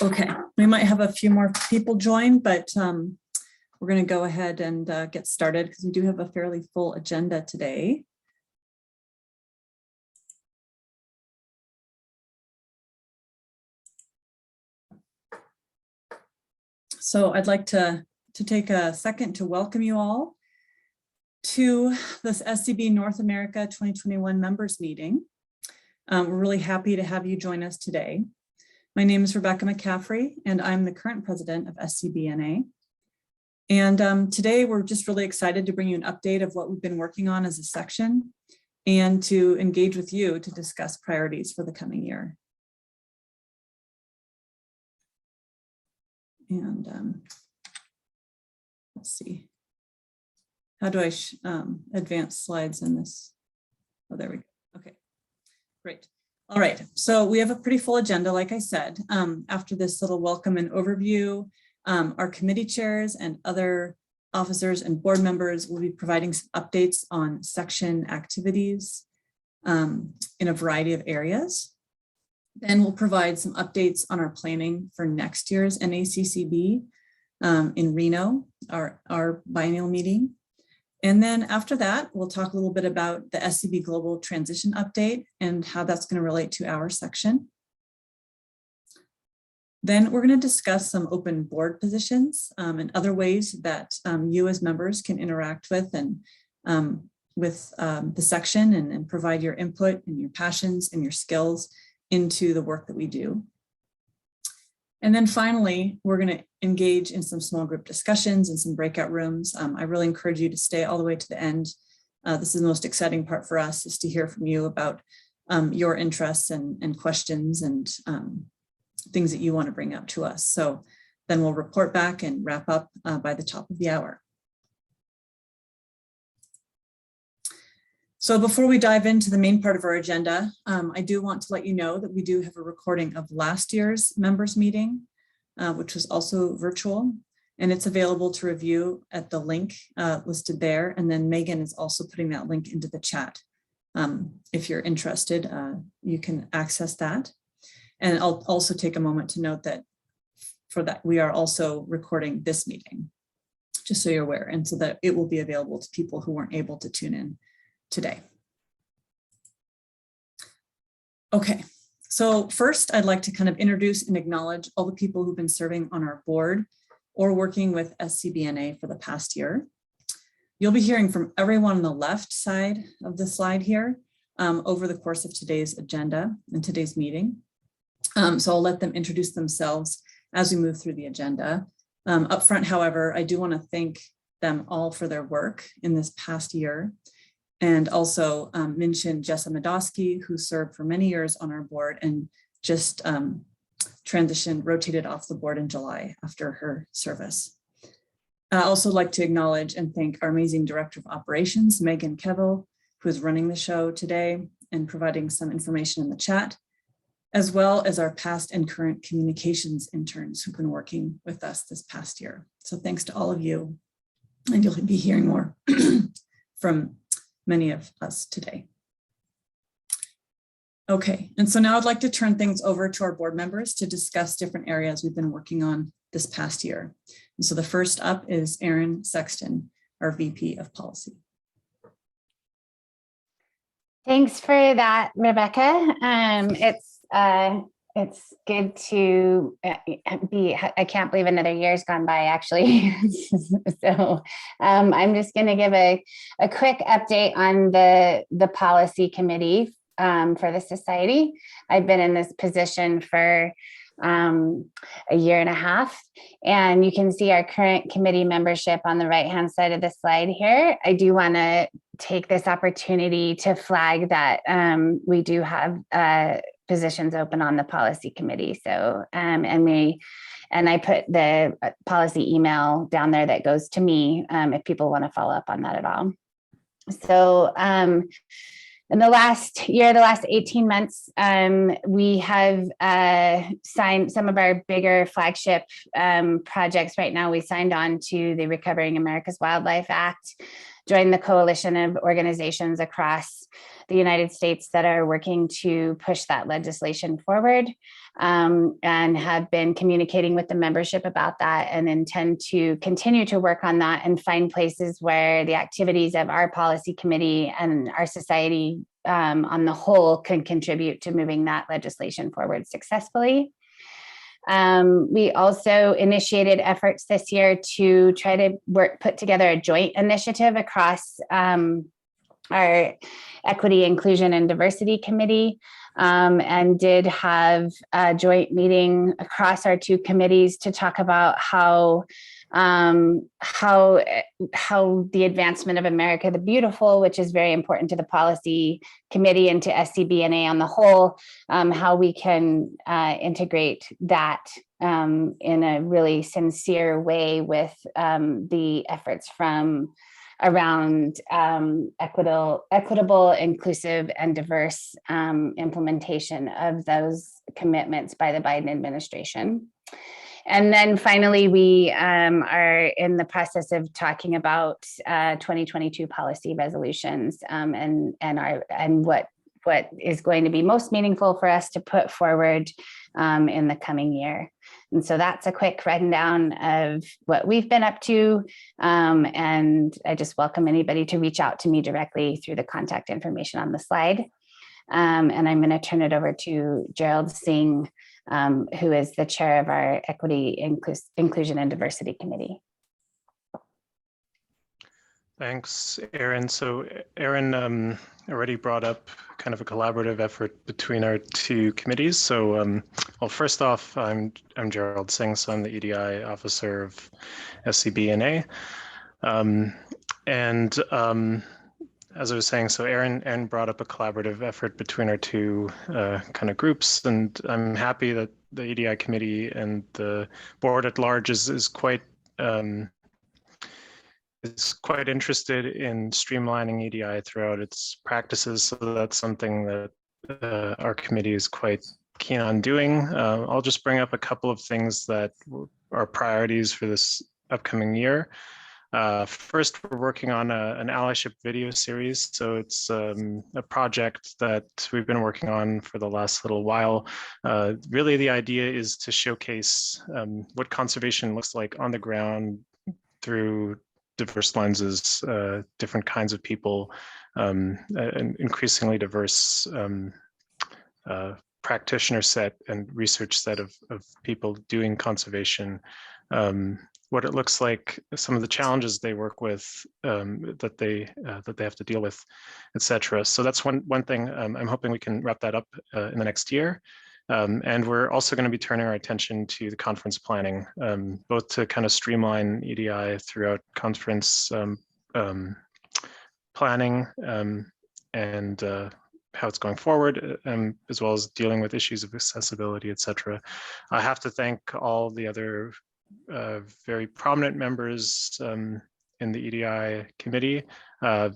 Okay, we might have a few more people join, but we're going to go ahead and get started because we do have a fairly full agenda today. So I'd like to take a second to welcome you all to this SCB North America 2021 members meeting. We're really happy to have you join us today. My name is Rebecca McCaffrey, and I'm the current president of SCBNA. And today we're just really excited to bring you an update of what we've been working on as a section and to engage with you to discuss priorities for the coming year. And let's see, how do I advance slides in this? Oh, there we go. Okay, great. All right, so we have a pretty full agenda, like I said. After this little welcome and overview, our committee chairs and other officers and board members will be providing some updates on section activities in a variety of areas. Then we'll provide some updates on our planning for next year's NACCB in Reno, our biennial meeting. And then after that, we'll talk a little bit about the SCB Global Transition Update and how that's going to relate to our section. Then we're going to discuss some open board positions and other ways that you as members can interact with and with the section and provide your input and your passions and your skills into the work that we do. And then finally, we're going to engage in some small group discussions and some breakout rooms. I really encourage you to stay all the way to the end. This is the most exciting part for us, is to hear from you about your interests and questions and things that you want to bring up to us. So then we'll report back and wrap up by the top of the hour. So before we dive into the main part of our agenda, I do want to let you know that we do have a recording of last year's members meeting, which was also virtual, and it's available to review at the link listed there. And then Megan is also putting that link into the chat. If you're interested, you can access that. And I'll also take a moment to note that for that, we are also recording this meeting, just so you're aware, and so that it will be available to people who weren't able to tune in today. Okay, so first I'd like to kind of introduce and acknowledge all the people who've been serving on our board or working with SCBNA for the past year. You'll be hearing from everyone on the left side of the slide here over the course of today's agenda and today's meeting. So I'll let them introduce themselves as we move through the agenda. Up front, however, I do want to thank them all for their work in this past year. And also mention Jessa Madosky, who served for many years on our board and just rotated off the board in July after her service. I also like to acknowledge and thank our amazing Director of Operations, Megan Kevill, who is running the show today and providing some information in the chat, as well as our past and current communications interns who've been working with us this past year. So thanks to all of you, and you'll be hearing more from many of us today. Okay, and so now I'd like to turn things over to our board members to discuss different areas we've been working on this past year. And so the first up is Erin Sexton, our VP of Policy. Thanks for that, Rebecca. It's good to be, I can't believe another year's gone by, actually. So I'm just going to give a quick update on the policy committee for the society. I've been in this position for a year and a half, and you can see our current committee membership on the right-hand side of the slide here. I do want to take this opportunity to flag that we do have positions open on the policy committee. So, and I put the policy email down there that goes to me if people want to follow up on that at all. So, in the last year, the last 18 months, we have signed some of our bigger flagship projects. Right now, we signed on to the Recovering America's Wildlife Act. joined the coalition of organizations across the United States that are working to push that legislation forward, and have been communicating with the membership about that, and intend to continue to work on that and find places where the activities of our policy committee and our society on the whole can contribute to moving that legislation forward successfully. We also initiated efforts this year to try to put together a joint initiative across our Equity, Inclusion, and Diversity Committee, and did have a joint meeting across our two committees to talk about how the advancement of America the Beautiful, which is very important to the policy committee and to SCBNA on the whole, how we can integrate that in a really sincere way with the efforts from around equitable, inclusive, and diverse implementation of those commitments by the Biden administration. And then finally, we are in the process of talking about 2022 policy resolutions and what is going to be most meaningful for us to put forward in the coming year. And so that's a quick rundown of what we've been up to. And I just welcome anybody to reach out to me directly through the contact information on the slide. And I'm going to turn it over to Gerald Singh, who is the chair of our Equity, Inclusion, and Diversity Committee. Thanks, Erin. So Erin already brought up kind of a collaborative effort between our two committees. So, well, first off, I'm Gerald Singh, so I'm the EDI officer of SCBNA. As I was saying, so Erin brought up a collaborative effort between our two kind of groups, and I'm happy that the EDI committee and the board at large is quite interested in streamlining EDI throughout its practices. So that's something that our committee is quite keen on doing. I'll just bring up a couple of things that are priorities for this upcoming year. First, we're working on an allyship video series. So it's a project that we've been working on for the last little while. Really, the idea is to showcase what conservation looks like on the ground through diverse lenses, different kinds of people, an increasingly diverse practitioner set and research set of people doing conservation. What it looks like, some of the challenges they work with, that they have to deal with, etc. So that's one thing. I'm hoping we can wrap that up in the next year. And we're also going to be turning our attention to the conference planning, both to kind of streamline EDI throughout conference planning and how it's going forward, as well as dealing with issues of accessibility, etc. I have to thank all the other very prominent members in the EDI committee.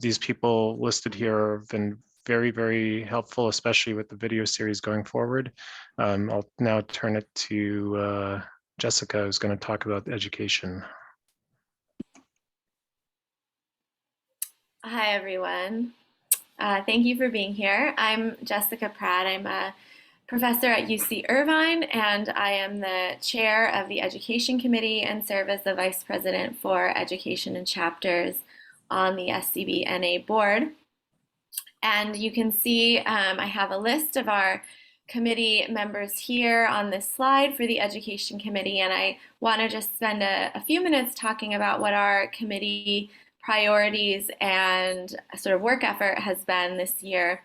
These people listed here have been very, very helpful, especially with the video series going forward. I'll now turn it to Jessica, who's going to talk about education. Hi, everyone. Thank you for being here. I'm Jessica Pratt. I'm a professor at UC Irvine, and I am the chair of the Education Committee and serve as the vice president for Education and Chapters on the SCBNA board. And you can see I have a list of our committee members here on this slide for the Education Committee, and I want to just spend a few minutes talking about what our committee priorities and sort of work effort has been this year.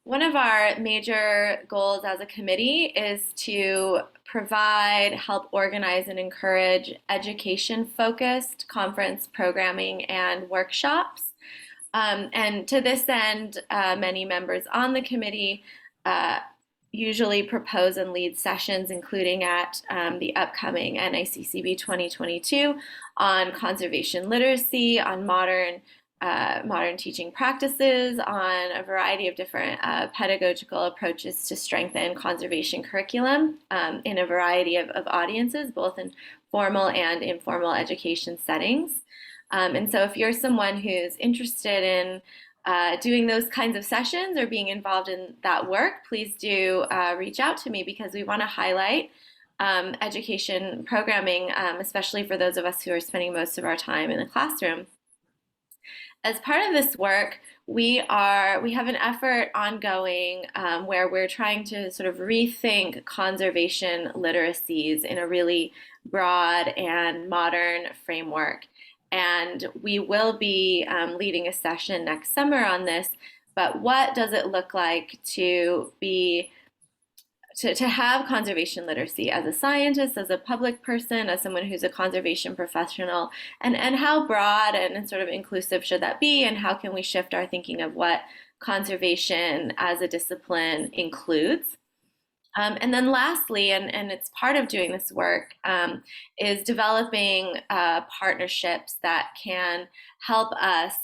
One of our major goals as a committee is to provide, help organize, and encourage education-focused conference programming and workshops. And to this end, many members on the committee usually propose and lead sessions, including at the upcoming NICCB 2022 on conservation literacy, on modern teaching practices, on a variety of different pedagogical approaches to strengthen conservation curriculum in a variety of audiences, both in formal and informal education settings. And so if you're someone who's interested in doing those kinds of sessions or being involved in that work, please do reach out to me, because we want to highlight education programming, especially for those of us who are spending most of our time in the classroom. As part of this work, we have an effort ongoing where we're trying to sort of rethink conservation literacies in a really broad and modern framework. And we will be leading a session next summer on this. But what does it look like to have conservation literacy as a scientist, as a public person, as someone who's a conservation professional, and how broad and sort of inclusive should that be, and how can we shift our thinking of what conservation as a discipline includes? And then lastly, and it's part of doing this work, is developing partnerships that can help us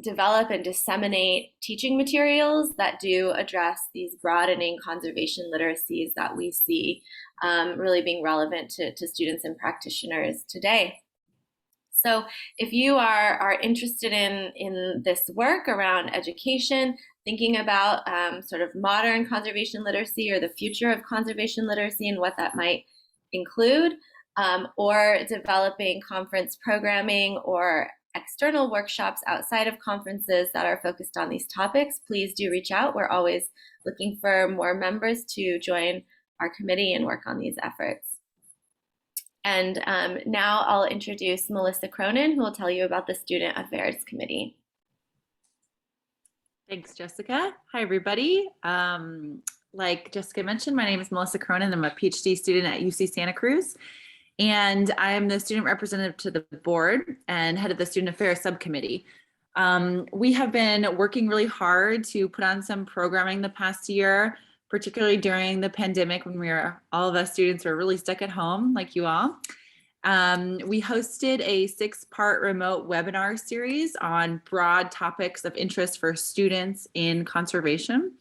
develop and disseminate teaching materials that do address these broadening conservation literacies that we see really being relevant to students and practitioners today. So if you are interested in this work around education, thinking about sort of modern conservation literacy or the future of conservation literacy and what that might include, or developing conference programming or external workshops outside of conferences that are focused on these topics, please do reach out. We're always looking for more members to join our committee and work on these efforts. And now I'll introduce Melissa Cronin, who will tell you about the Student Affairs Committee. Thanks, Jessica. Hi, everybody. Like Jessica mentioned, my name is Melissa Cronin. I'm a PhD student at UC Santa Cruz, and I am the student representative to the board and head of the Student Affairs Subcommittee. We have been working really hard to put on some programming the past year, particularly during the pandemic when all of us students were really stuck at home, like you all. We hosted a 6-part remote webinar series on broad topics of interest for students in conservation.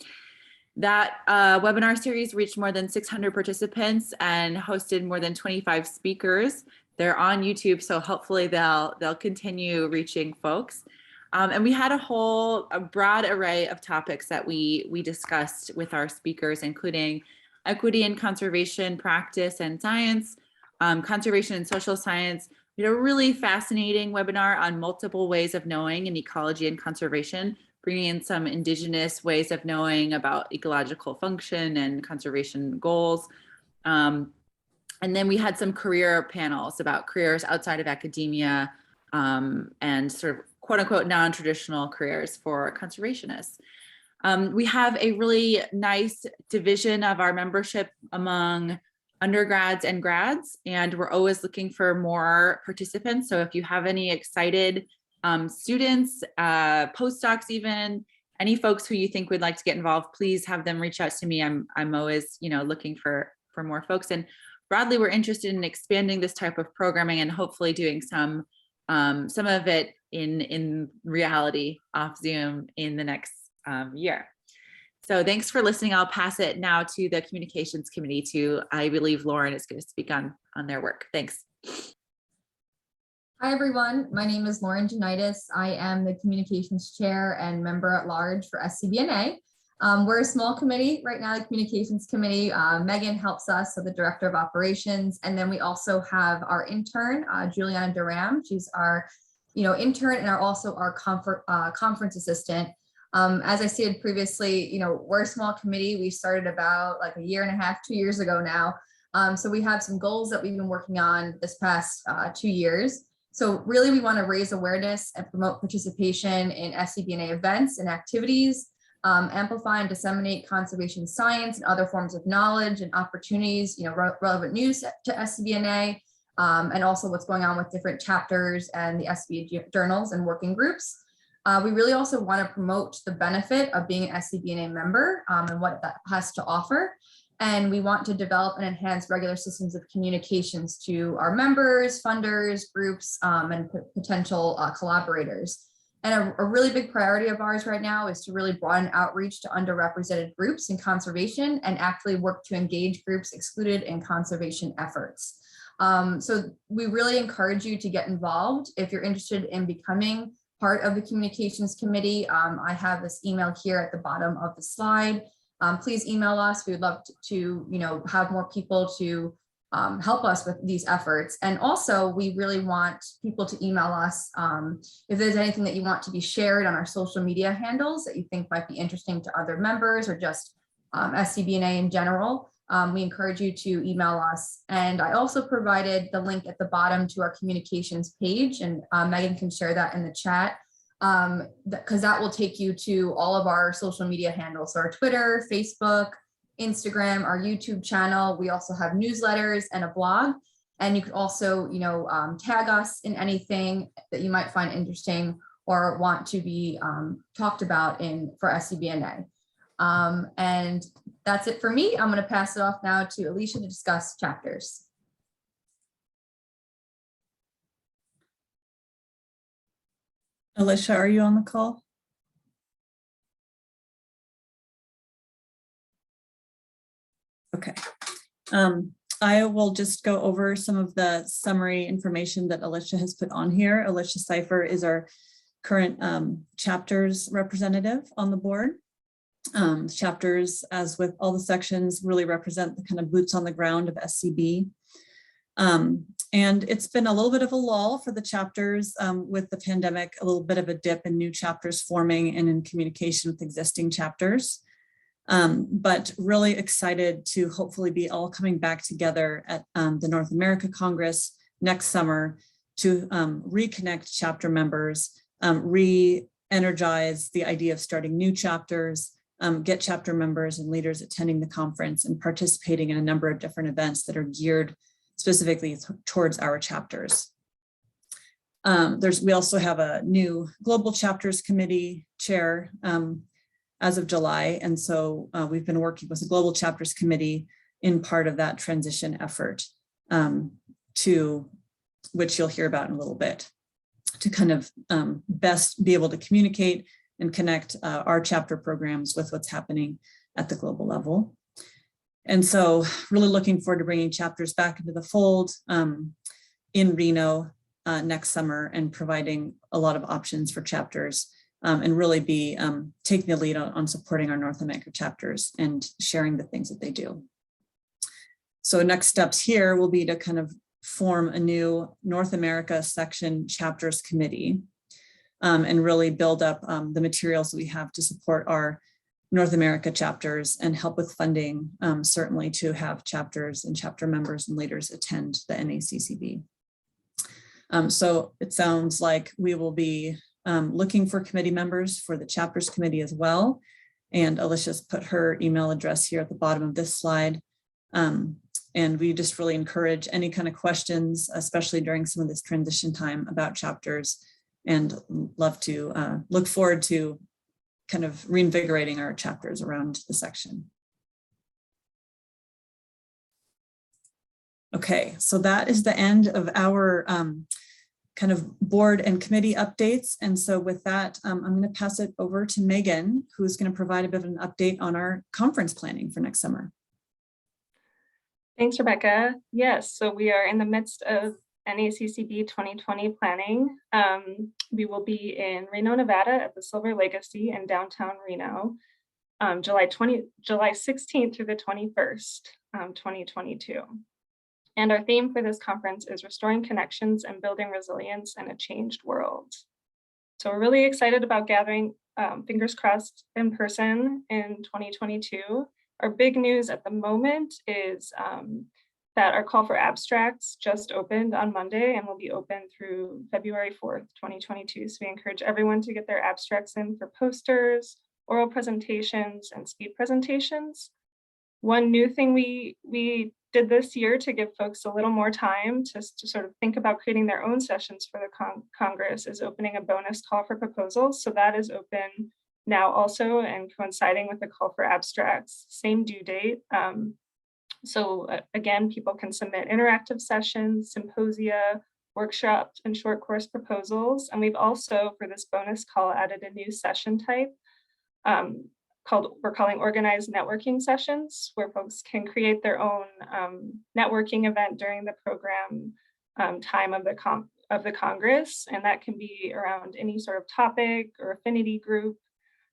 That webinar series reached more than 600 participants and hosted more than 25 speakers. They're on YouTube, so hopefully they'll continue reaching folks. And we had a broad array of topics that we discussed with our speakers, including equity and conservation practice and science, conservation and social science. We had a really fascinating webinar on multiple ways of knowing in ecology and conservation, bringing in some indigenous ways of knowing about ecological function and conservation goals. And then we had some career panels about careers outside of academia and sort of quote unquote non-traditional careers for conservationists. We have a really nice division of our membership among undergrads and grads, and we're always looking for more participants. So if you have any excited students, postdocs, even any folks who you think would like to get involved, please have them reach out to me. I'm always, looking for more folks. And broadly, we're interested in expanding this type of programming and hopefully doing some of it in reality off Zoom in the next year. So thanks for listening. I'll pass it now to the Communications Committee I believe Lauren is going to speak on their work. Thanks. Hi, everyone. My name is Lauren Janitis. I am the Communications Chair and Member at Large for SCBNA. We're a small committee right now, the Communications Committee. Megan helps us, so the Director of Operations. And then we also have our intern, Juliana Duram. She's our intern and also our conference assistant. As I stated previously, we're a small committee. We started about like a year and a half, 2 years ago now. So we have some goals that we've been working on this past 2 years. So really, we want to raise awareness and promote participation in SCBNA events and activities, amplify and disseminate conservation science and other forms of knowledge and opportunities, relevant news to SCBNA, and also what's going on with different chapters and the SCB journals and working groups. We really also want to promote the benefit of being an SCBNA member and what that has to offer. And we want to develop and enhance regular systems of communications to our members, funders, groups, and potential collaborators. And a really big priority of ours right now is to really broaden outreach to underrepresented groups in conservation and actively work to engage groups excluded in conservation efforts. So we really encourage you to get involved. If you're interested in becoming part of the communications committee, I have this email here at the bottom of the slide. Please email us. We would love to have more people to help us with these efforts. And also, we really want people to email us if there's anything that you want to be shared on our social media handles that you think might be interesting to other members or just SCBNA in general. We encourage you to email us. And I also provided the link at the bottom to our communications page, and Megan can share that in the chat, because that will take you to all of our social media handles. So our Twitter, Facebook, Instagram, our YouTube channel. We also have newsletters and a blog. And you could also, tag us in anything that you might find interesting or want to be talked about for SCBNA. And that's it for me. I'm going to pass it off now to Alicia to discuss chapters. Alicia, are you on the call? Okay. I will just go over some of the summary information that Alicia has put on here. Alicia Seifer is our current chapters representative on the board. Chapters, as with all the sections, really represent the kind of boots on the ground of SCB. And it's been a little bit of a lull for the chapters with the pandemic, a little bit of a dip in new chapters forming and in communication with existing chapters. But really excited to hopefully be all coming back together at the North America Congress next summer to reconnect chapter members, re-energize the idea of starting new chapters, get chapter members and leaders attending the conference and participating in a number of different events that are geared specifically towards our chapters. We also have a new Global Chapters Committee chair as of July. And so we've been working with the Global Chapters Committee in part of that transition effort, to which you'll hear about in a little bit, to kind of best be able to communicate and connect our chapter programs with what's happening at the global level. And so really looking forward to bringing chapters back into the fold in Reno next summer and providing a lot of options for chapters and really be taking the lead on supporting our North America chapters and sharing the things that they do. So next steps here will be to kind of form a new North America section chapters committee and really build up the materials that we have to support our North America chapters and help with funding, certainly to have chapters and chapter members and leaders attend the NACCB. So it sounds like we will be looking for committee members for the chapters committee as well. And Alicia's put her email address here at the bottom of this slide. And we just really encourage any kind of questions, especially during some of this transition time about chapters, and love to look forward to kind of reinvigorating our chapters around the section. Okay, so that is the end of our kind of board and committee updates. And so with that, I'm going to pass it over to Megan, who's going to provide a bit of an update on our conference planning for next summer. Thanks, Rebecca. Yes, so we are in the midst of NACCB 2020 planning. We will be in Reno, Nevada at the Silver Legacy in downtown Reno, July 16th through the 21st, 2022. And our theme for this conference is Restoring Connections and Building Resilience in a Changed World. So we're really excited about gathering, fingers crossed, in person in 2022. Our big news at the moment is that our call for abstracts just opened on Monday and will be open through February 4th, 2022. So we encourage everyone to get their abstracts in for posters, oral presentations, and speed presentations. One new thing we did this year to give folks a little more time to sort of think about creating their own sessions for the Congress is opening a bonus call for proposals. So that is open now also and coinciding with the call for abstracts, same due date. So again, people can submit interactive sessions, symposia, workshops, and short course proposals. And we've also, for this bonus call, added a new session type, we're calling organized networking sessions, where folks can create their own networking event during the program time of the Congress. And that can be around any sort of topic or affinity group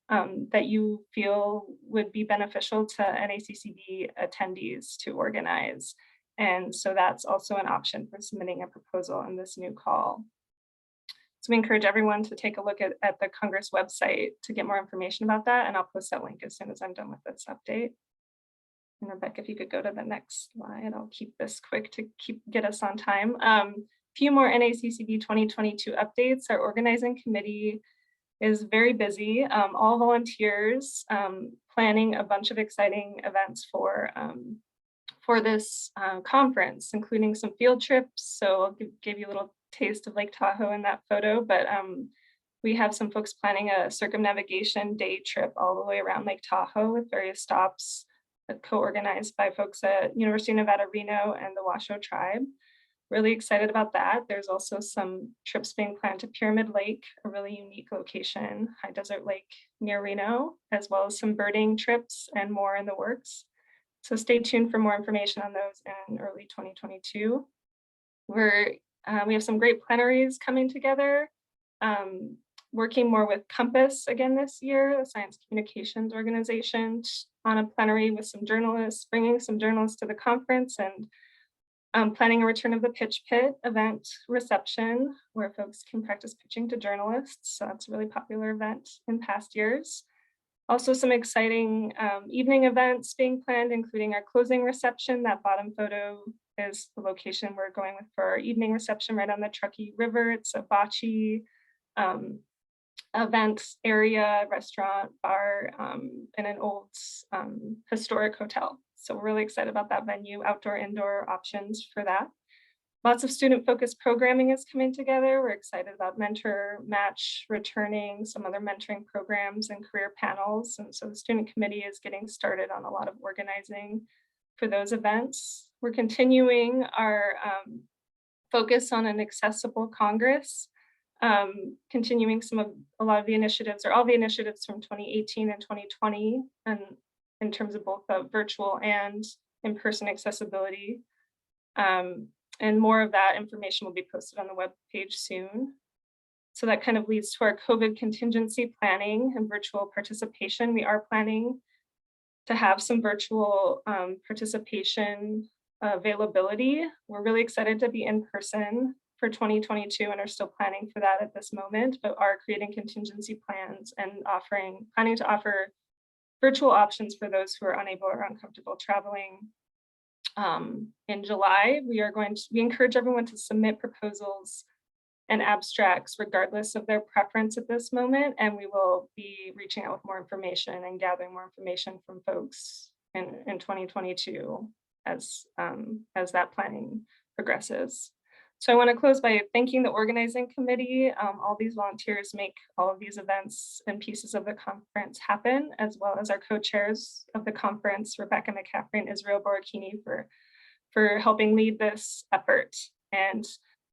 that you feel would be beneficial to NACCB attendees to organize. And so that's also an option for submitting a proposal in this new call. So we encourage everyone to take a look at the Congress website to get more information about that. And I'll post that link as soon as I'm done with this update. And Rebecca, if you could go to the next slide, I'll keep this quick to get us on time. Few more NACCB 2022 updates. Our organizing committee is very busy, all volunteers, planning a bunch of exciting events for this conference, including some field trips. So I'll give you a little taste of Lake Tahoe in that photo, but we have some folks planning a circumnavigation day trip all the way around Lake Tahoe with various stops co-organized by folks at University of Nevada, Reno and the Washoe Tribe. Really excited about that. There's also some trips being planned to Pyramid Lake, a really unique location, high desert lake near Reno, as well as some birding trips and more in the works. So stay tuned for more information on those in early 2022. We have some great plenaries coming together, working more with Compass again this year, the Science Communications Organization, on a plenary with some journalists, bringing some journalists to the conference, and planning a return of the Pitch Pit event reception where folks can practice pitching to journalists. So that's a really popular event in past years. Also some exciting evening events being planned, including our closing reception. That bottom photo is the location we're going with for our evening reception right on the Truckee River. It's a bocce event area, restaurant, bar, in an old historic hotel. So we're really excited about that venue, outdoor, indoor options for that. Lots of student-focused programming is coming together. We're excited about Mentor Match returning, some other mentoring programs and career panels. And so the student committee is getting started on a lot of organizing for those events. We're continuing our focus on an accessible Congress, continuing a lot of the initiatives, or all the initiatives from 2018 and 2020, and in terms of both the virtual and in-person accessibility. And more of that information will be posted on the web page soon. So that kind of leads to our COVID contingency planning and virtual participation. We are planning to have some virtual participation availability. We're really excited to be in person for 2022 and are still planning for that at this moment, but are creating contingency plans and planning to offer virtual options for those who are unable or uncomfortable traveling. In July, we encourage everyone to submit proposals and abstracts regardless of their preference at this moment, and we will be reaching out with more information and gathering more information from folks in 2022 as that planning progresses. So I want to close by thanking the organizing committee. All these volunteers make all of these events and pieces of the conference happen, as well as our co-chairs of the conference, Rebecca McCaffrey and Israel Borakini, for helping lead this effort. And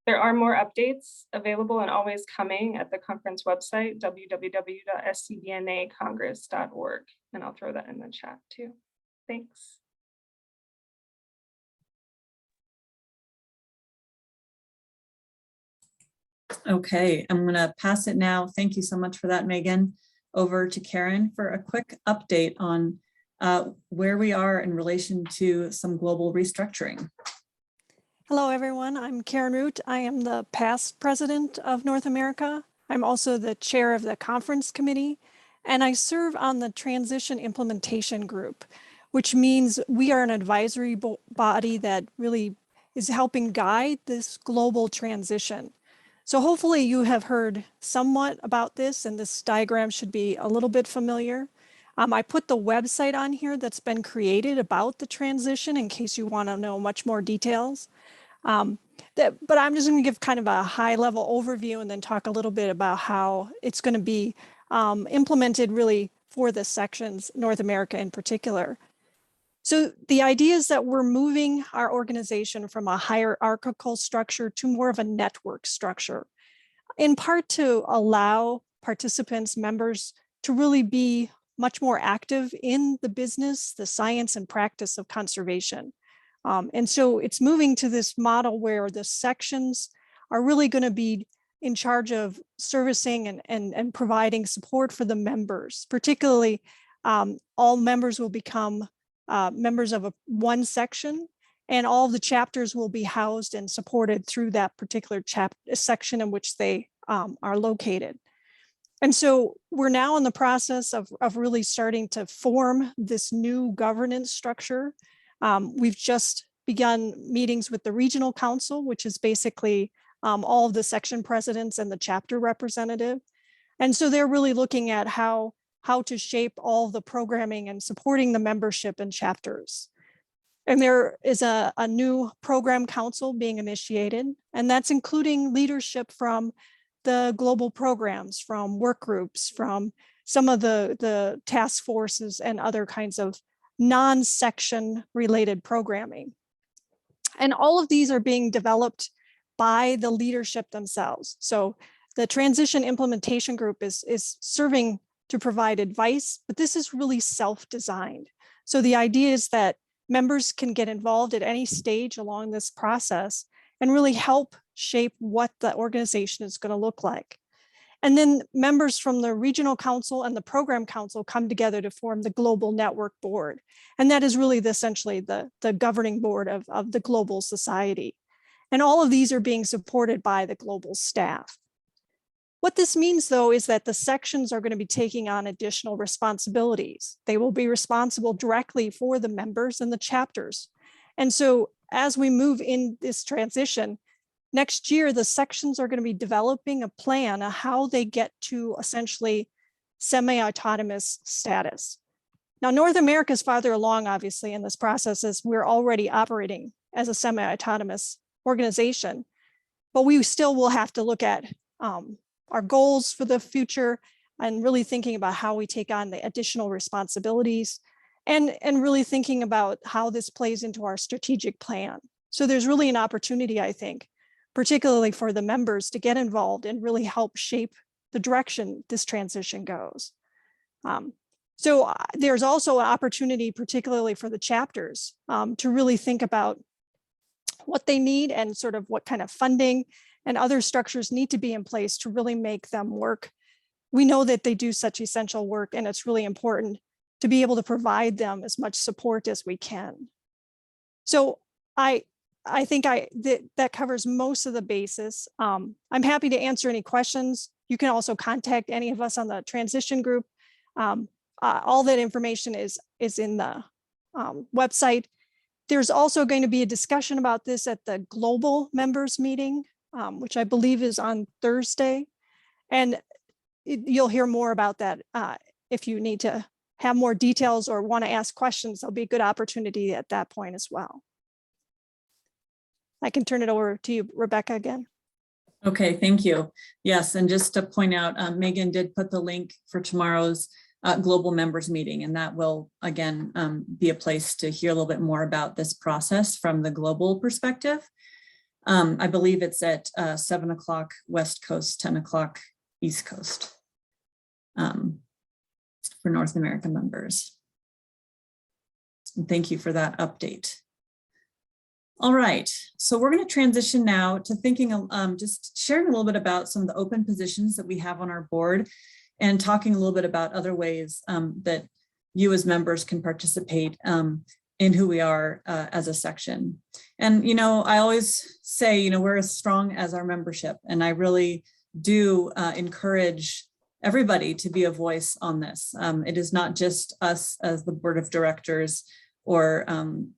there are more updates available and always coming at the conference website, www.scbnacongress.org. And I'll throw that in the chat too. Thanks. Okay, I'm going to pass it now. Thank you so much for that, Megan. Over to Karen for a quick update on where we are in relation to some global restructuring. Hello, everyone. I'm Karen Root. I am the past president of North America. I'm also the chair of the conference committee, and I serve on the transition implementation group, which means we are an advisory body that really is helping guide this global transition. So hopefully you have heard somewhat about this, and this diagram should be a little bit familiar. I put the website on here that's been created about the transition in case you want to know much more details. But I'm just going to give kind of a high level overview and then talk a little bit about how it's going to be implemented really for the sections, North America in particular. So the idea is that we're moving our organization from a hierarchical structure to more of a network structure, in part to allow participants, members, to really be much more active in the business, the science and practice of conservation. And so it's moving to this model where the sections are really going to be in charge of servicing and providing support for the members. Particularly, all members will become members of one section, and all of the chapters will be housed and supported through that particular section in which they are located. And so we're now in the process of really starting to form this new governance structure. We've just begun meetings with the regional council, which is basically all of the section presidents and the chapter representative. And so they're really looking at how to shape all the programming and supporting the membership and chapters. And there is a new program council being initiated, and that's including leadership from the global programs, from work groups, from some of the task forces and other kinds of non-section related programming. And all of these are being developed by the leadership themselves. So the transition implementation group is serving to provide advice, but this is really self-designed. So the idea is that members can get involved at any stage along this process and really help shape what the organization is going to look like. And then members from the regional council and the program council come together to form the global network board. And that is really essentially the governing board of the global society. And all of these are being supported by the global staff. What this means, though, is that the sections are going to be taking on additional responsibilities. They will be responsible directly for the members and the chapters. And so as we move in this transition, next year, the sections are going to be developing a plan of how they get to essentially semi-autonomous status. Now, North America is farther along, obviously, in this process, as we're already operating as a semi-autonomous organization, but we still will have to look at our goals for the future and really thinking about how we take on the additional responsibilities and really thinking about how this plays into our strategic plan. So there's really an opportunity, I think, particularly for the members to get involved and really help shape the direction this transition goes. So there's also an opportunity, particularly for the chapters, to really think about what they need and sort of what kind of funding and other structures need to be in place to really make them work. We know that they do such essential work, and it's really important to be able to provide them as much support as we can. So I think that covers most of the basis. I'm happy to answer any questions. You can also contact any of us on the transition group. All that information is in the website. There's also going to be a discussion about this at the global members meeting, which I believe is on Thursday. And you'll hear more about that if you need to have more details or want to ask questions. There'll be a good opportunity at that point as well. I can turn it over to you, Rebecca, again. Okay, thank you. Yes, and just to point out, Megan did put the link for tomorrow's global members meeting, and that will, again, be a place to hear a little bit more about this process from the global perspective. I believe it's at 7 o'clock West Coast, 10 o'clock East Coast for North American members. And thank you for that update. All right, so we're going to transition now to thinking, just sharing a little bit about some of the open positions that we have on our board and talking a little bit about other ways that you as members can participate in who we are as a section. And, you know, I always say, you know, we're as strong as our membership, and I really do encourage everybody to be a voice on this. It is not just us as the board of directors or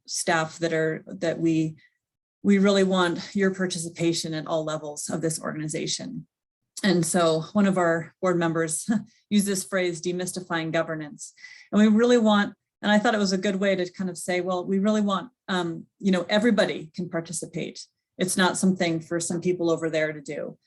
staff that we really want your participation at all levels of this organization. And so one of our board members used this phrase, demystifying governance. And we really want, and I thought it was a good way to kind of say, well, we really want, you know, everybody can participate. It's not something for some people over there to do.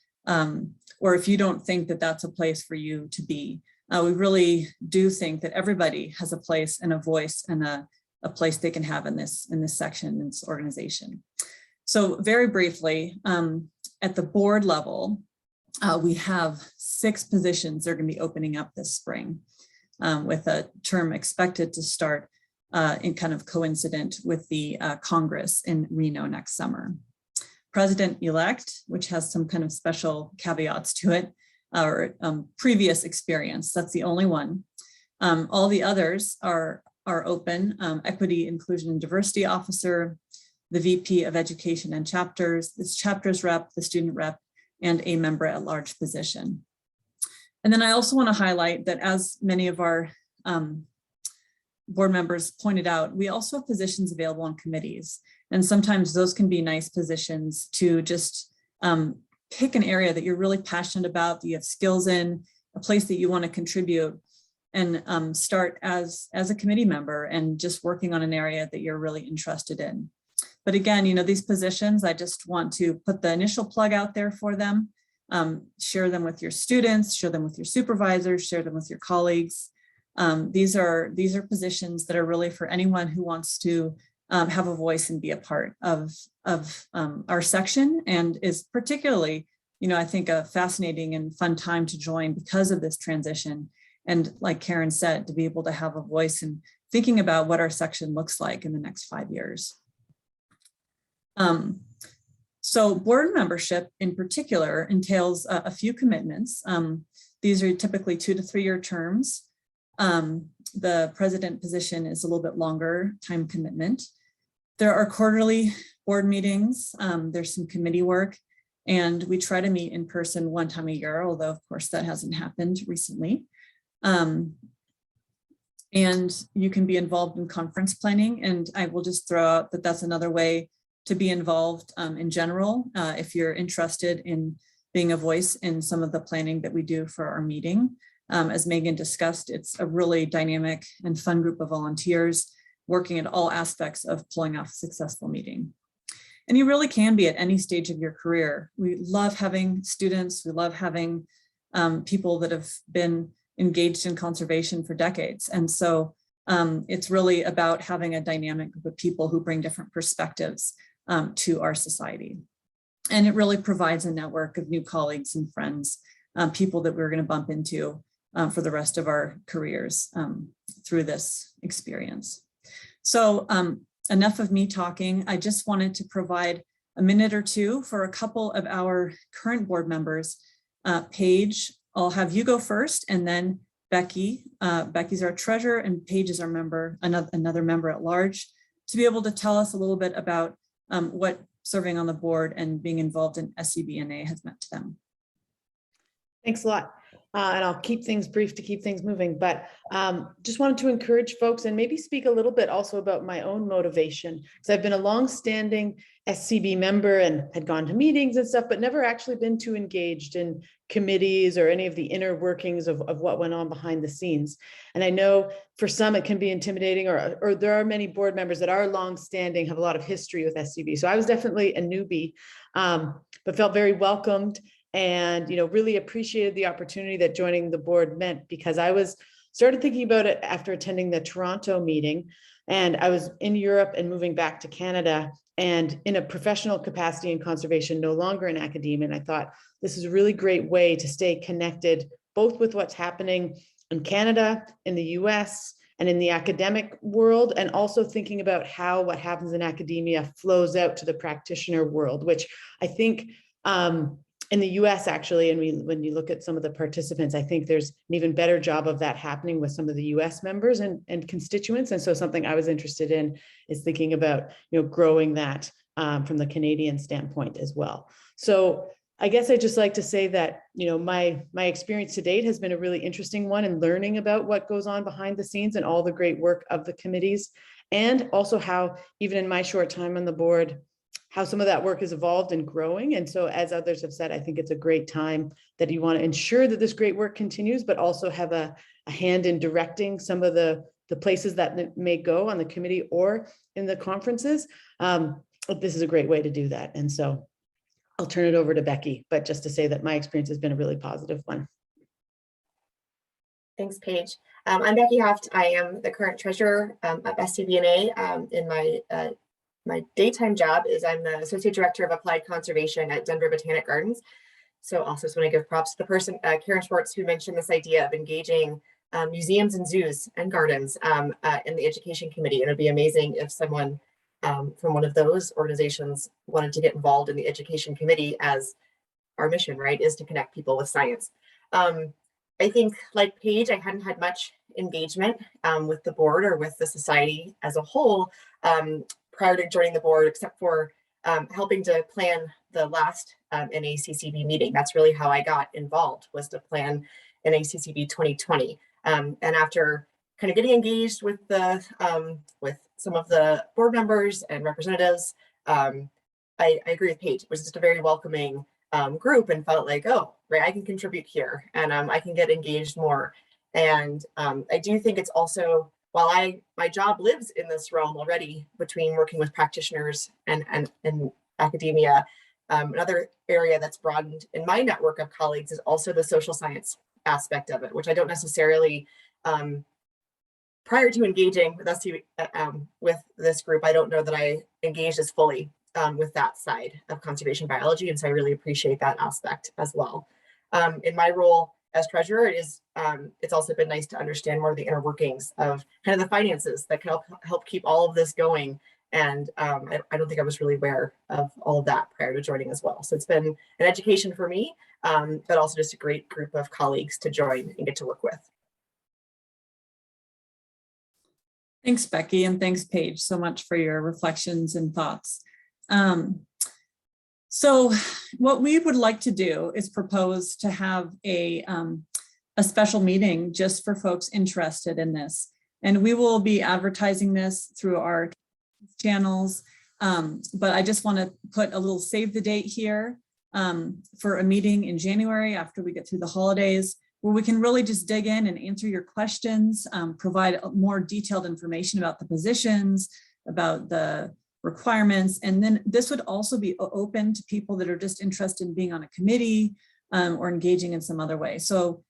Or if you don't think that that's a place for you to be, we really do think that everybody has a place and a voice and a place they can have in this section, in this organization. So very briefly, at the board level, we have 6 positions that are going to be opening up this spring. with a term expected to start in kind of coincident with the Congress in Reno next summer. President-elect, which has some kind of special caveats to it, or previous experience, that's the only one. All the others are open: Equity, Inclusion, and Diversity Officer, the VP of Education and Chapters, this chapters rep, the student rep, and a member at large position. And then I also want to highlight that, as many of our board members pointed out, we also have positions available on committees. And sometimes those can be nice positions to just pick an area that you're really passionate about, that you have skills in, a place that you want to contribute, and start as a committee member and just working on an area that you're really interested in. But again, you know, these positions, I just want to put the initial plug out there for them. Share them with your students, share them with your supervisors, share them with your colleagues. These are positions that are really for anyone who wants to have a voice and be a part of our section, and is particularly, you know, I think a fascinating and fun time to join because of this transition. And like Karen said, to be able to have a voice in thinking about what our section looks like in the next 5 years. So board membership in particular entails a few commitments. These are typically 2 to 3 year terms. The president position is a little bit longer time commitment. There are quarterly board meetings. There's some committee work, and we try to meet in person 1 time a year, although of course that hasn't happened recently. And you can be involved in conference planning, and I will just throw out that that's another way to be involved in general, if you're interested in being a voice in some of the planning that we do for our meeting. As Megan discussed, it's a really dynamic and fun group of volunteers working at all aspects of pulling off a successful meeting. And you really can be at any stage of your career. We love having students, we love having people that have been engaged in conservation for decades. And so it's really about having a dynamic group of people who bring different perspectives to our society. And it really provides a network of new colleagues and friends, people that we're going to bump into for the rest of our careers through this experience. So enough of me talking. I just wanted to provide a minute or two for a couple of our current board members. Paige, I'll have you go first, and then Becky. Becky's our treasurer, and Paige is our member, another member at large, to be able to tell us a little bit about what serving on the board and being involved in SCBNA has meant to them. Thanks a lot. And I'll keep things brief to keep things moving, but just wanted to encourage folks and maybe speak a little bit also about my own motivation. because I've been a long-standing SCB member and had gone to meetings and stuff, but never actually been too engaged in committees or any of the inner workings of what went on behind the scenes. And I know for some it can be intimidating, or there are many board members that are long-standing, have a lot of history with SCB. So I was definitely a newbie, but felt very welcomed, and really appreciated the opportunity that joining the board meant, because I started thinking about it after attending the Toronto meeting, and I was in Europe and moving back to Canada and in a professional capacity in conservation, no longer in academia. And I thought this is a really great way to stay connected, both with what's happening in Canada, in the US, and in the academic world, and also thinking about how what happens in academia flows out to the practitioner world, which I think in the US actually, and when you look at some of the participants, I think there's an even better job of that happening with some of the US members and constituents. And so something I was interested in is thinking about, growing that from the Canadian standpoint as well. So I guess I'd just like to say that, my experience to date has been a really interesting one in learning about what goes on behind the scenes and all the great work of the committees, and also how, even in my short time on the board, how some of that work has evolved and growing. And so, as others have said, I think it's a great time that you want to ensure that this great work continues, but also have a hand in directing some of the places that may go on the committee or in the conferences. This is a great way to do that. And so I'll turn it over to Becky, but just to say that my experience has been a really positive one. Thanks, Paige. I'm Becky Hoft. I am the current treasurer of SCBNA. In my daytime job is I'm the Associate Director of Applied Conservation at Denver Botanic Gardens. So also just want to give props to the person, Karen Schwartz, who mentioned this idea of engaging museums and zoos and gardens in the education committee. And it'd be amazing if someone from one of those organizations wanted to get involved in the education committee, as our mission, right, is to connect people with science. I think, like Paige, I hadn't had much engagement with the board or with the society as a whole prior to joining the board, except for helping to plan the last NACCB meeting. That's really how I got involved, was to plan NACCB 2020. And after kind of getting engaged with the with some of the board members and representatives, I agree with Paige. It was just a very welcoming group, and felt like, oh, right, I can contribute here, and I can get engaged more. And I do think it's also, while my job lives in this realm already between working with practitioners and academia, another area that's broadened in my network of colleagues is also the social science aspect of it, which I don't necessarily, prior to engaging with with this group, I don't know that I engaged as fully with that side of conservation biology. And so I really appreciate that aspect as well. In my role as treasurer, it's also been nice to understand more of the inner workings of kind of the finances that can help keep all of this going. And I don't think I was really aware of all of that prior to joining as well. So it's been an education for me, but also just a great group of colleagues to join and get to work with. Thanks, Becky, and thanks, Paige, so much for your reflections and thoughts. So what we would like to do is propose to have a special meeting just for folks interested in this. And we will be advertising this through our channels. But I just want to put a little save the date here for a meeting in January after we get through the holidays, where we can really just dig in and answer your questions, provide more detailed information about the positions, about the requirements. And then this would also be open to people that are just interested in being on a committee or engaging in some other way. So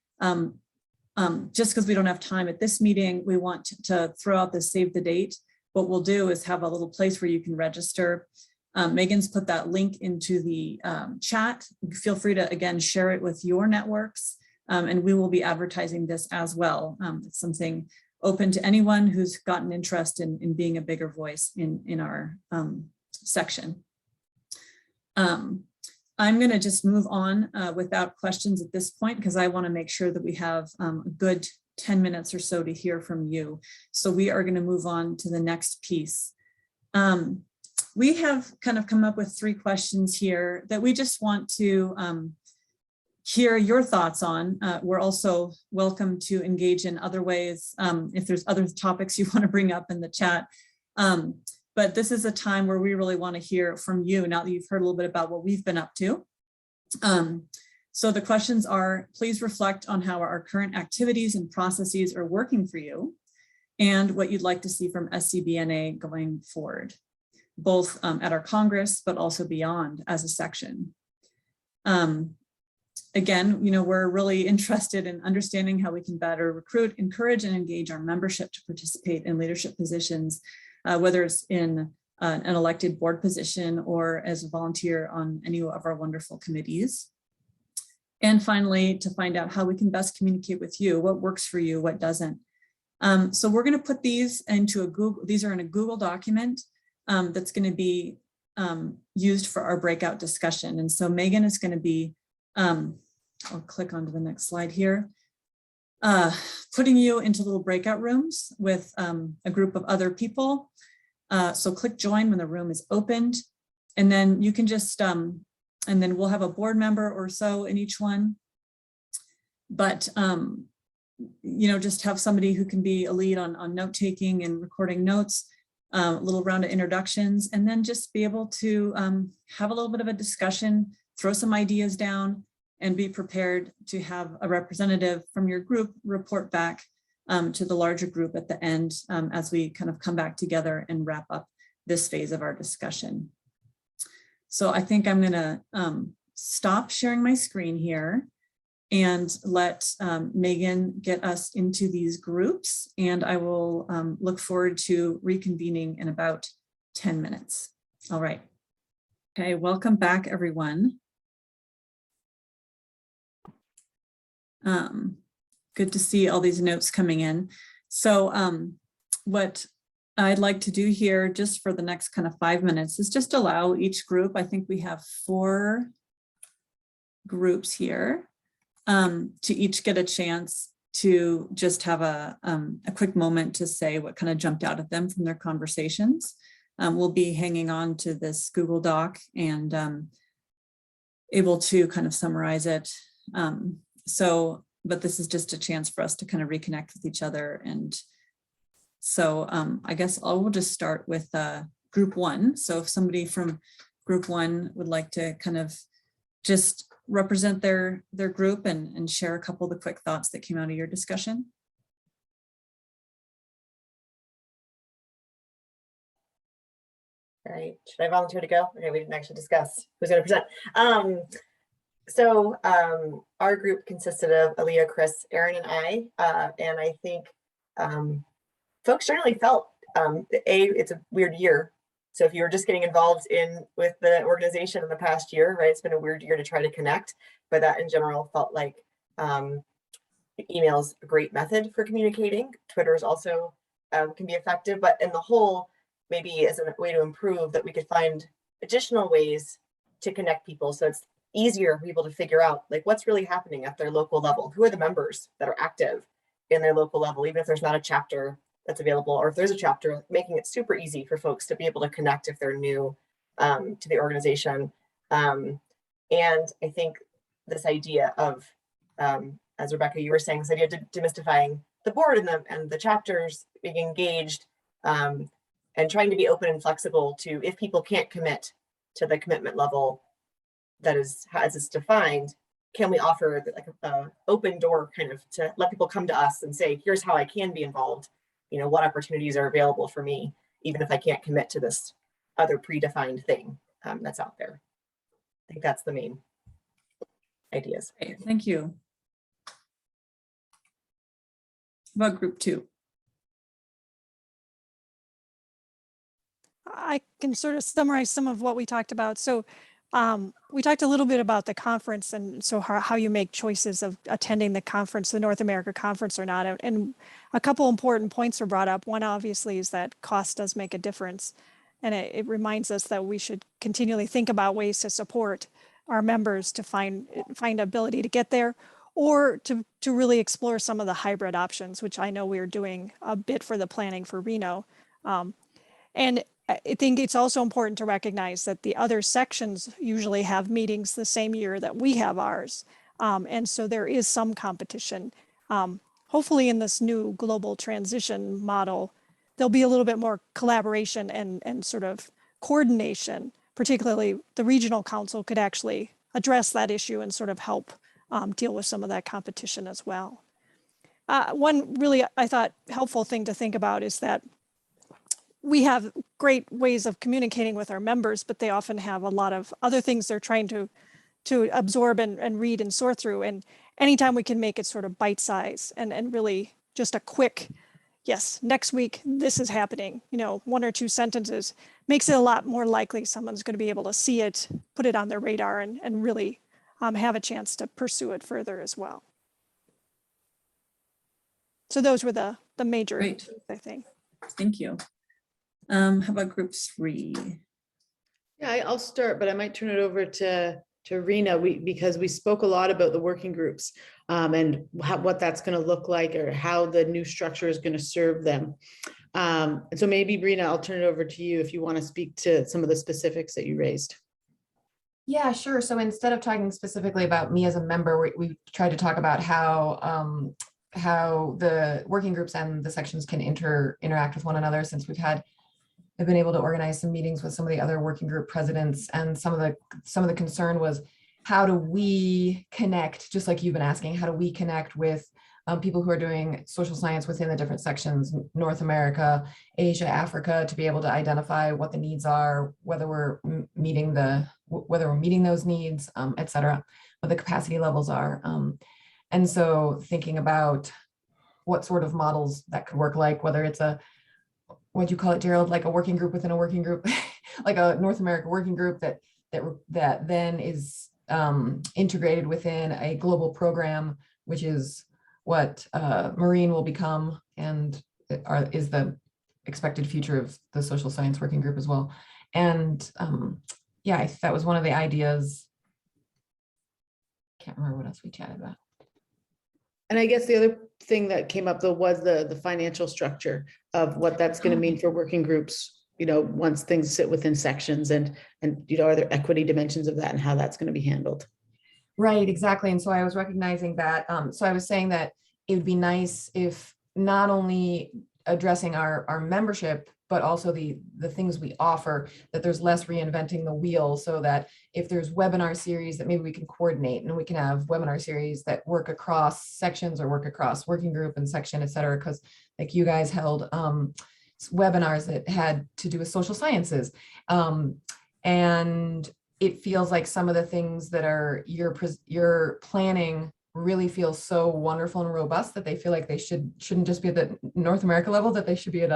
just because we don't have time at this meeting, we want to throw out the save the date. What we'll do is have a little place where you can register. Megan's put that link into the chat. Feel free to, again, share it with your networks. And we will be advertising this as well. It's something open to anyone who's got an interest in being a bigger voice in our section. I'm going to just move on without questions at this point, because I want to make sure that we have a good 10 minutes or so to hear from you. So we are going to move on to the next piece. We have kind of come up with 3 questions here that we just want to hear your thoughts on. We're also welcome to engage in other ways if there's other topics you want to bring up in the chat. But this is a time where we really want to hear from you now that you've heard a little bit about what we've been up to. So the questions are, please reflect on how our current activities and processes are working for you and what you'd like to see from SCBNA going forward, both at our Congress, but also beyond as a section. Again, we're really interested in understanding how we can better recruit, encourage, and engage our membership to participate in leadership positions, whether it's in an elected board position or as a volunteer on any of our wonderful committees. And finally, to find out how we can best communicate with you, what works for you, what doesn't. So we're going to put these into a Google, these are in a Google document that's going to be used for our breakout discussion. And so Megan is going to be, I'll click onto the next slide here, putting you into little breakout rooms with a group of other people. So click join when the room is opened, and then you can just, and then we'll have a board member or so in each one. But, just have somebody who can be a lead on note-taking and recording notes, a little round of introductions, and then just be able to have a little bit of a discussion, throw some ideas down, and be prepared to have a representative from your group report back to the larger group at the end as we kind of come back together and wrap up this phase of our discussion. So I think I'm going to stop sharing my screen here and let Megan get us into these groups, and I will look forward to reconvening in about 10 minutes. All right. Okay, welcome back, everyone. good to see all these notes coming in. So what I'd like to do here just for the next kind of 5 minutes is just allow each group, I think we have 4 groups here, to each get a chance to just have a quick moment to say what kind of jumped out at them from their conversations. We'll be hanging on to this Google Doc and able to kind of summarize it. But this is just a chance for us to kind of reconnect with each other. And so I guess I will just start with group 1. So if somebody from group 1 would like to kind of just represent their group and share a couple of the quick thoughts that came out of your discussion. All right, should I volunteer to go? Okay, we didn't actually discuss who's going to present. So our group consisted of Aaliyah, Chris, Aaron, and I. And I think folks generally felt, it's a weird year. So if you were just getting involved with the organization in the past year, right, it's been a weird year to try to connect, but that in general felt like email is a great method for communicating. Twitter is also can be effective, but in the whole, maybe as a way to improve, that we could find additional ways to connect people. So it's easier for people to figure out like what's really happening at their local level. Who are the members that are active in their local level, even if there's not a chapter that's available, or if there's a chapter, making it super easy for folks to be able to connect if they're new to the organization. And I think this idea of, as Rebecca, you were saying, this idea of demystifying the board and the chapters, being engaged, and trying to be open and flexible to, if people can't commit to the commitment level that is as it's defined, can we offer like an open door kind of to let people come to us and say, here's how I can be involved. You know, what opportunities are available for me, even if I can't commit to this other predefined thing that's out there. I think that's the main ideas. Okay, thank you. About group 2. I can sort of summarize some of what we talked about. So we talked a little bit about the conference, and so how you make choices of attending the conference, the North America conference or not. And a couple important points were brought up. One obviously is that cost does make a difference. And it reminds us that we should continually think about ways to support our members to find ability to get there, or to really explore some of the hybrid options, which I know we're doing a bit for the planning for Reno. And I think it's also important to recognize that the other sections usually have meetings the same year that we have ours. And so there is some competition. Hopefully in this new global transition model, there'll be a little bit more collaboration and sort of coordination. Particularly the regional council could actually address that issue and sort of help deal with some of that competition as well. One really, I thought, helpful thing to think about is that we have great ways of communicating with our members, but they often have a lot of other things they're trying to absorb and read and sort through. And anytime we can make it sort of bite size and really just a quick, yes, next week, this is happening, 1 or 2 sentences, makes it a lot more likely someone's going to be able to see it, put it on their radar, and really have a chance to pursue it further as well. So those were the major, Great. I think. Thank you. How about group 3? Yeah, I'll start, but I might turn it over to Rena, because we spoke a lot about the working groups and what that's going to look like, or how the new structure is going to serve them. And so maybe, Rena, I'll turn it over to you if you want to speak to some of the specifics that you raised. Yeah, sure. So instead of talking specifically about me as a member, we tried to talk about how the working groups and the sections can interact with one another, since I've been able to organize some meetings with some of the other working group presidents, and some of the concern was, how do we connect, just like you've been asking, how do we connect with people who are doing social science within the different sections, North America, Asia, Africa, to be able to identify what the needs are, whether we're meeting those needs, et cetera, what the capacity levels are. And so thinking about what sort of models that could work, like whether it's what'd you call it, Gerald, like a working group within a working group, like a North America working group that then is integrated within a global program, which is what Marine will become and is the expected future of the social science working group as well. And yeah, that was one of the ideas. Can't remember what else we chatted about. And I guess the other thing that came up though was the financial structure of what that's going to mean for working groups, you know, once things sit within sections and, you know, are there equity dimensions of that and how that's going to be handled? Right, exactly. And so I was recognizing that. So I was saying that it would be nice if not only addressing our membership, but also the things we offer, that there's less reinventing the wheel, so that if there's webinar series that maybe we can coordinate, and we can have webinar series that work across sections or work across working group and section, et cetera. Because like you guys held webinars that had to do with social sciences. And it feels like some of the things that are you're planning really feel so wonderful and robust that they feel like they shouldn't just be at the North America level, that they should be at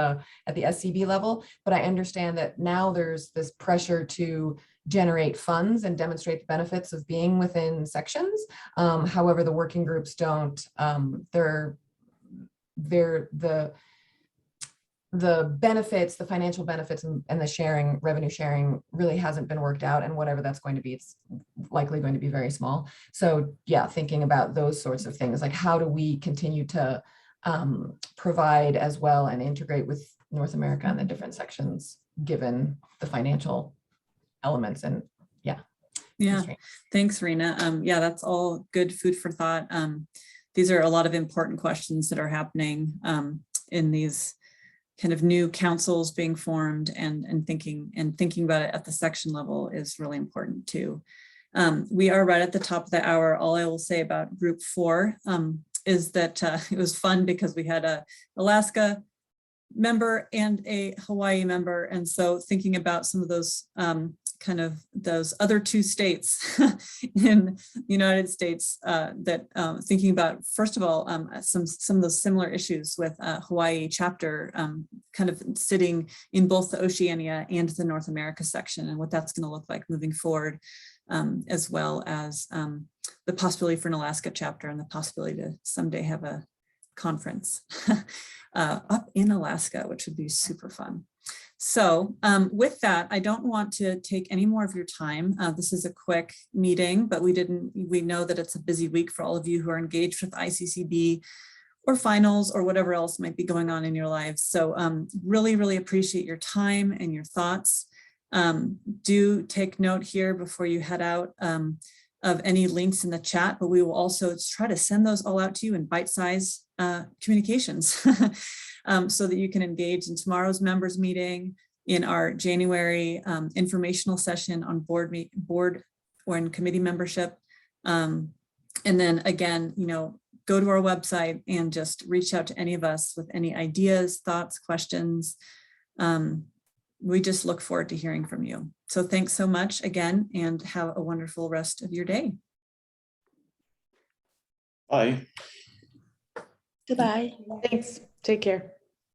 the SCB level. But I understand that now there's this pressure to generate funds and demonstrate the benefits of being within sections. However, the working groups don't. The benefits, the financial benefits and the revenue sharing really hasn't been worked out, and whatever that's going to be, it's likely going to be very small. So yeah, thinking about those sorts of things, like how do we continue to provide as well and integrate with North America and the different sections, given the financial elements and yeah. Thanks, Rena. Yeah, that's all good food for thought. These are a lot of important questions that are happening in these kind of new councils being formed, and thinking about it at the section level is really important too. We are right at the top of the hour. All I will say about group 4 is that it was fun because we had a Alaska member and a Hawaii member. And so thinking about some of those kind of those other 2 states in the United States that thinking about, first of all, some of those similar issues with Hawaii chapter kind of sitting in both the Oceania and the North America section, and what that's going to look like moving forward, as well as the possibility for an Alaska chapter and the possibility to someday have a conference up in Alaska, which would be super fun. So with that, I don't want to take any more of your time. This is a quick meeting, but we know that it's a busy week for all of you who are engaged with ICCB or finals or whatever else might be going on in your lives. So really, really appreciate your time and your thoughts. Do take note here before you head out of any links in the chat, but we will also try to send those all out to you in bite-sized communications so that you can engage in tomorrow's members meeting, in our January informational session on board or in committee membership. And then again, you know, go to our website and just reach out to any of us with any ideas, thoughts, questions. We just look forward to hearing from you. So thanks so much again, and have a wonderful rest of your day. Bye. Goodbye. Thanks. Take care.